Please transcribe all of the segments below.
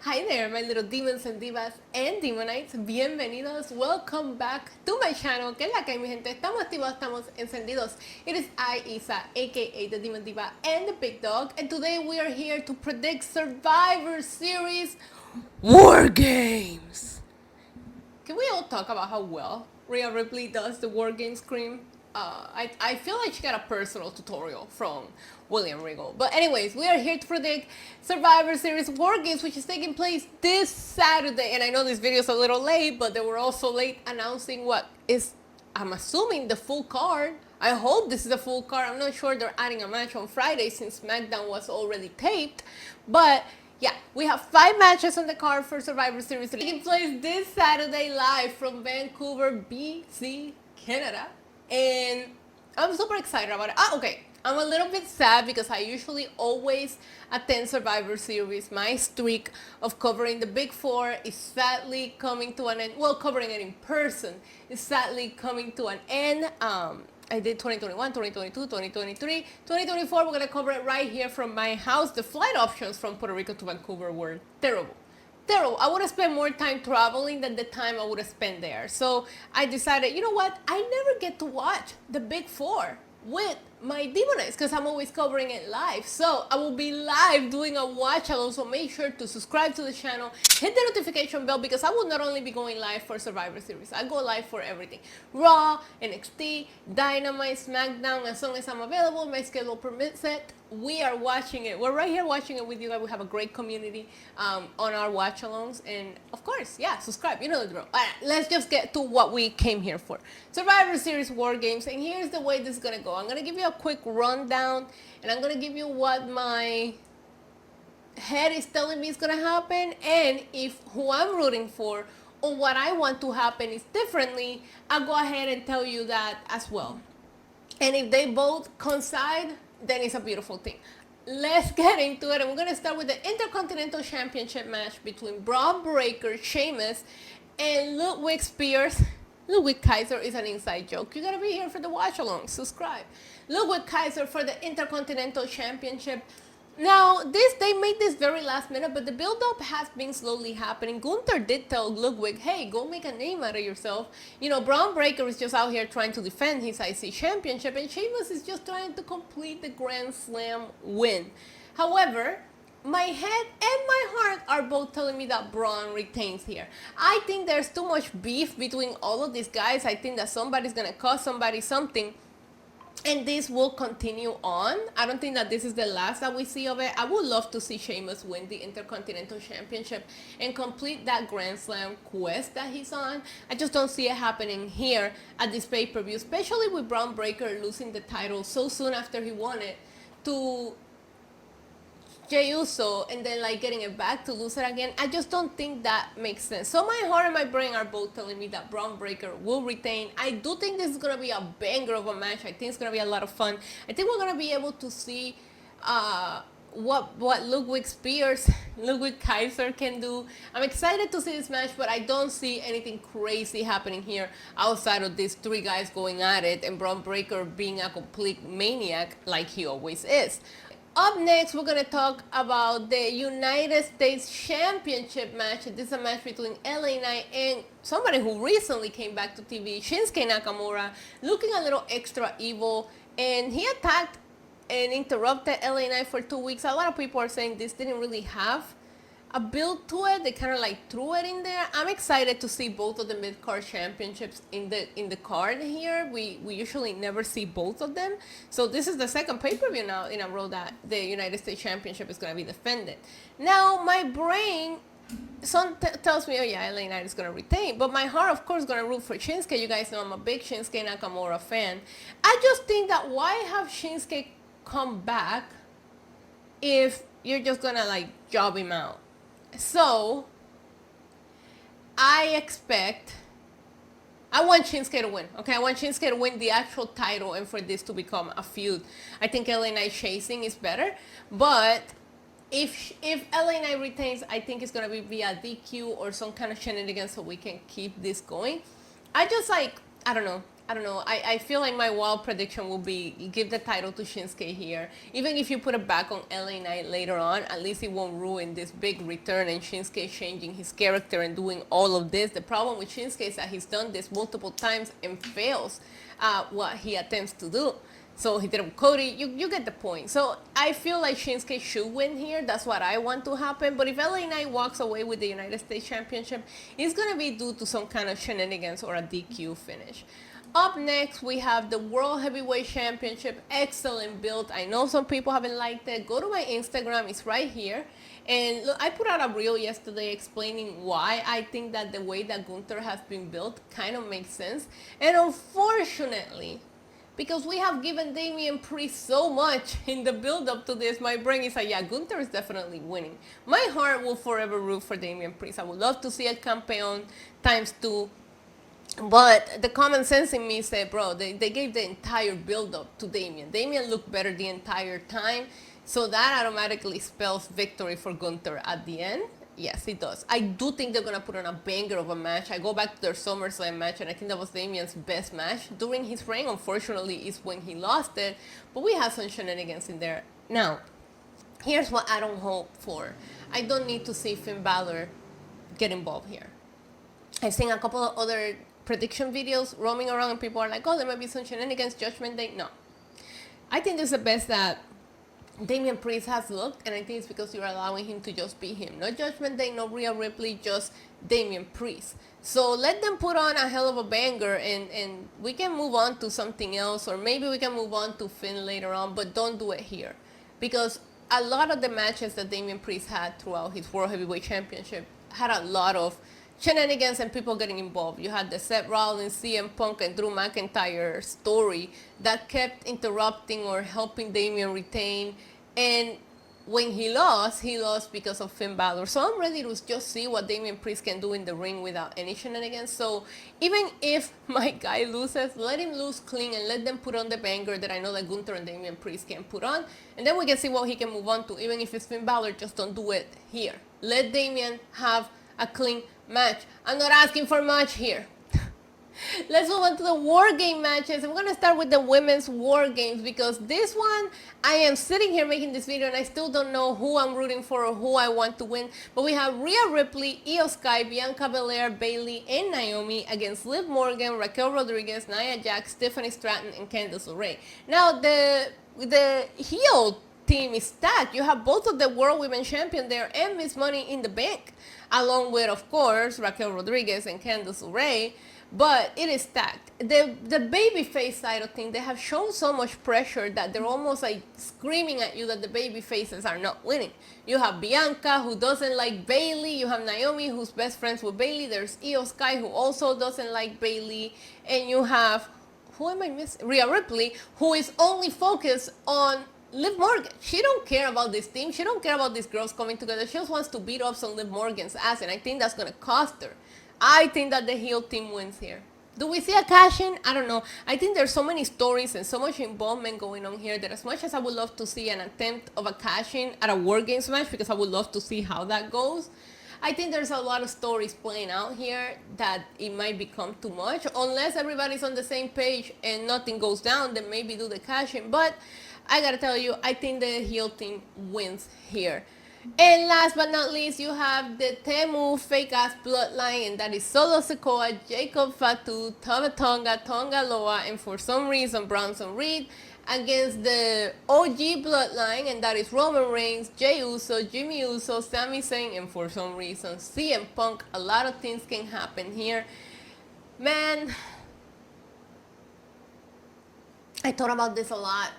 Hi there, my little demons and divas and demonites. Bienvenidos. Welcome back to my channel. Que es la que hay, mi gente. Estamos activos, estamos encendidos. It is I, Isa, aka the Demon Diva and the Big Dog. And today we are here to predict Survivor Series Wargames. Can we all talk about how well Rhea Ripley does the Wargames scream? I feel like she got a personal tutorial from William Regal. But anyways, we are here to predict Survivor Series Wargames, which is taking place this Saturday. And I know this video is a little late, but they were also late announcing what is, I'm assuming, the full card. I hope this is the full card. I'm not sure they're adding a match on Friday since SmackDown was already taped. But yeah, we have 5 matches on the card for Survivor Series taking place this Saturday live from Vancouver, BC, Canada. And I'm super excited about it. Okay. I'm a little bit sad because I usually always attend Survivor Series. My streak of covering the Big Four is sadly coming to an end. Well, covering it in person is sadly coming to an end. I did 2021, 2022, 2023, 2024. We're going to cover it right here from my house. The flight options from Puerto Rico to Vancouver were terrible. Terrible. I would have spent more time traveling than the time I would have spent there. So I decided, you know what? I never get to watch the Big Four with my Demonites because I'm always covering it live. So I will be live doing a watch along. So make sure to subscribe to the channel, hit the notification bell because I will not only be going live for Survivor Series, I go live for everything. Raw, NXT, Dynamite, SmackDown, as long as I'm available, my schedule permits it. We are watching it. We're right here watching it with you guys. We have a great community on our watch alongs. And of course, yeah, subscribe. You know the drill. All right, let's just get to what we came here for. Survivor Series War Games. And here's the way this is going to go. I'm going to give you a quick rundown. And I'm going to give you what my head is telling me is going to happen. And if who I'm rooting for or what I want to happen is differently, I'll go ahead and tell you that as well. And if they both coincide, then it's a beautiful thing. Let's get into it. And we're going to start with the Intercontinental Championship match between Braun Breaker, Sheamus, and Ludwig Spears. Ludwig Kaiser is an inside joke. You got to be here for the watch along. Subscribe. Ludwig Kaiser for the Intercontinental Championship. Now, they made this very last minute, but the build-up has been slowly happening. Gunther did tell Ludwig, hey, go make a name out of yourself. You know, Braun Breaker is just out here trying to defend his IC championship, and Sheamus is just trying to complete the Grand Slam win. However, my head and my heart are both telling me that Braun retains here. I think there's too much beef between all of these guys. I think that somebody's going to cost somebody something. And this will continue on. I don't think that this is the last that we see of it. I would love to see Sheamus win the Intercontinental Championship and complete that Grand Slam quest that he's on. I just don't see it happening here at this pay-per-view, especially with Braun Breaker losing the title so soon after he won it to Jey Uso and then like getting it back to lose it again. I just don't think that makes sense. So my heart and my brain are both telling me that Braun Breaker will retain. I do think this is going to be a banger of a match. I think it's going to be a lot of fun. I think we're going to be able to see what Ludwig Spears, Ludwig Kaiser can do. I'm excited to see this match, but I don't see anything crazy happening here outside of these 3 guys going at it and Braun Breaker being a complete maniac like he always is. Up next, we're going to talk about the United States Championship match. This is a match between LA Knight and somebody who recently came back to TV, Shinsuke Nakamura, looking a little extra evil. And he attacked and interrupted LA Knight for 2 weeks. A lot of people are saying this didn't really have a build to it. They kind of like threw it in there. I'm excited to see both of the mid-card championships in the card here. We usually never see both of them. So this is the second pay-per-view now in a row that the United States Championship is going to be defended. Now, my brain tells me, oh yeah, LA Knight is going to retain. But my heart, of course, is going to root for Shinsuke. You guys know I'm a big Shinsuke Nakamura fan. I just think that why have Shinsuke come back if you're just going to like job him out? So, I want Shinsuke to win, okay? I want Shinsuke to win the actual title and for this to become a feud. I think LA Knight chasing is better, but if LA Knight retains, I think it's going to be via DQ or some kind of shenanigans so we can keep this going. I don't know. I don't know. I feel like my wild prediction will be give the title to Shinsuke here. Even if you put it back on LA Knight later on, at least it won't ruin this big return and Shinsuke changing his character and doing all of this. The problem with Shinsuke is that he's done this multiple times and fails at what he attempts to do. So he did it with Cody. You get the point. So I feel like Shinsuke should win here. That's what I want to happen. But if LA Knight walks away with the United States Championship, it's going to be due to some kind of shenanigans or a DQ finish. Up next, we have the World Heavyweight Championship. Excellent build. I know some people haven't liked it. Go to my Instagram. It's right here. And look, I put out a reel yesterday explaining why I think that the way that Gunther has been built kind of makes sense. And unfortunately, because we have given Damian Priest so much in the build-up to this, my brain is like, yeah, Gunther is definitely winning. My heart will forever root for Damian Priest. I would love to see a Campeon ×2. But the common sense in me said, bro, they gave the entire build-up to Damian. Damian looked better the entire time. So that automatically spells victory for Gunther at the end. Yes, it does. I do think they're going to put on a banger of a match. I go back to their SummerSlam match, and I think that was Damian's best match during his reign. Unfortunately, is when he lost it. But we have some shenanigans in there. Now, here's what I don't hope for. I don't need to see Finn Balor get involved here. I've seen a couple of other prediction videos roaming around, and people are like, oh, there might be some shenanigans, Judgment Day. No. I think this is the best that Damian Priest has looked, and I think it's because you're allowing him to just be him. No Judgment Day, no Rhea Ripley, just Damian Priest. So let them put on a hell of a banger, and we can move on to something else, or maybe we can move on to Finn later on, but don't do it here. Because a lot of the matches that Damian Priest had throughout his World Heavyweight Championship had a lot of shenanigans and people getting involved. You had the Seth Rollins, CM Punk, and Drew McIntyre story that kept interrupting or helping Damian retain. And when he lost because of Finn Balor. So I'm ready to just see what Damian Priest can do in the ring without any shenanigans. So even if my guy loses, let him lose clean and let them put on the banger that I know that Gunther and Damian Priest can put on. And then we can see what he can move on to. Even if it's Finn Balor, just don't do it here. Let Damian have a clean match. I'm not asking for much here. Let's move on to the War Game matches. I'm going to start with the women's War Games because this one, I am sitting here making this video and I still don't know who I'm rooting for or who I want to win. But we have Rhea Ripley, Io Sky, Bianca Belair, Bayley, and Naomi against Liv Morgan, Raquel Rodriguez, Nia Jax, Stephanie Stratton, and Candice LeRae. Now, the heel team is stacked. You have both of the World Women Champion there and Miss Money in the Bank, along with, of course, Raquel Rodriguez and Candice LeRae. But it is stacked. The babyface side of things, they have shown so much pressure that they're almost like screaming at you that the baby faces are not winning. You have Bianca, who doesn't like Bayley. You have Naomi, who's best friends with Bayley. There's Io Sky, who also doesn't like Bayley. And you have, who am I missing? Rhea Ripley, who is only focused on Liv Morgan. She don't care about this team. She don't care about these girls coming together. She just wants to beat up on Liv Morgan's ass, and I think that's going to cost her. I think that the heel team wins here. Do we see a cash-in? I don't know. I think there's so many stories and so much involvement going on here that as much as I would love to see an attempt of a cash-in at a War Games match, because I would love to see how that goes, I think there's a lot of stories playing out here that it might become too much. Unless everybody's on the same page and nothing goes down, then maybe do the cash-in. But I gotta tell you, I think the heel team wins here. And last but not least, you have the Temu fake-ass bloodline, and that is Solo Sikoa, Jacob Fatu, Tama Tonga, Tonga Loa, and for some reason, Bronson Reed, against the OG bloodline, and that is Roman Reigns, Jey Uso, Jimmy Uso, Sami Zayn, and for some reason, CM Punk. A lot of things can happen here. Man, I thought about this a lot.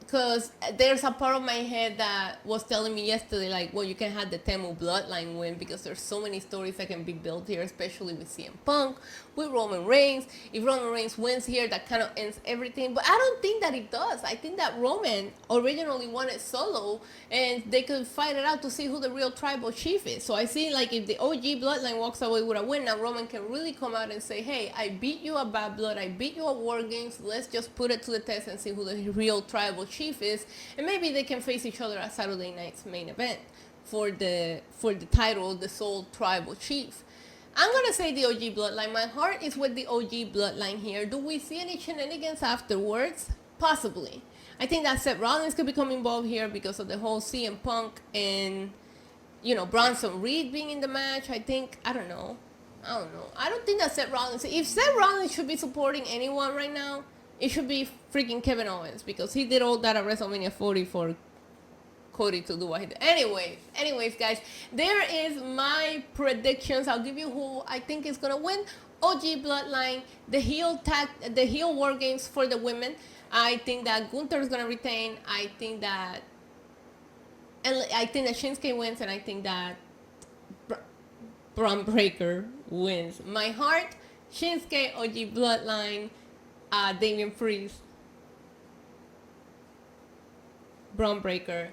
Because there's a part of my head that was telling me yesterday, like, well, you can have the Temu bloodline win because there's so many stories that can be built here, especially with CM Punk, with Roman Reigns. If Roman Reigns wins here, that kind of ends everything. But I don't think that it does. I think that Roman originally wanted Solo, and they could fight it out to see who the real tribal chief is. So I see, like, if the OG bloodline walks away with a win, now Roman can really come out and say, hey, I beat you at Bad Blood, I beat you at War Games, let's just put it to the test and see who the real tribal chief is, and maybe they can face each other at Saturday night's main event for the title, the sole tribal chief. I'm gonna say the OG bloodline. My heart is with the OG bloodline here. Do we see any shenanigans afterwards? Possibly. I think that Seth Rollins could become involved here because of the whole CM Punk and, you know, Bronson Reed being in the match. I think, I don't know. I don't think that Seth Rollins, if Seth Rollins should be supporting anyone right now, it should be freaking Kevin Owens, because he did all that at WrestleMania 40 for Cody to do what he did. Anyways, guys, there is my predictions. I'll give you who I think is gonna win. OG Bloodline, the heel War Games for the women. I think that Gunther is gonna retain. I think that Shinsuke wins, and I think that Braun Breaker wins. My heart, Shinsuke, OG Bloodline, Damian Priest, Braun Breaker,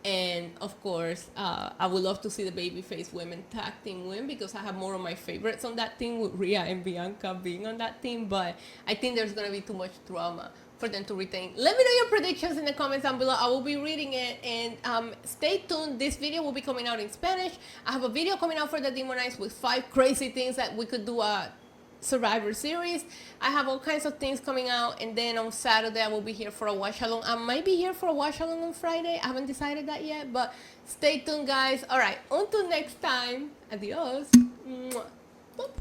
and of course, I would love to see the babyface women tag team win, because I have more of my favorites on that team, with Rhea and Bianca being on that team. But I think there's gonna be too much drama for them to retain. Let me know your predictions in the comments down below. I will be reading it, and stay tuned. This video will be coming out in Spanish. I have a video coming out for the Demonites with 5 crazy things that we could do a Survivor Series. I have all kinds of things coming out, and then on Saturday I will be here for a watch along. I might be here for a watch along on Friday. I haven't decided that yet, but stay tuned, guys. All right, until next time, adios. Mwah. Boop.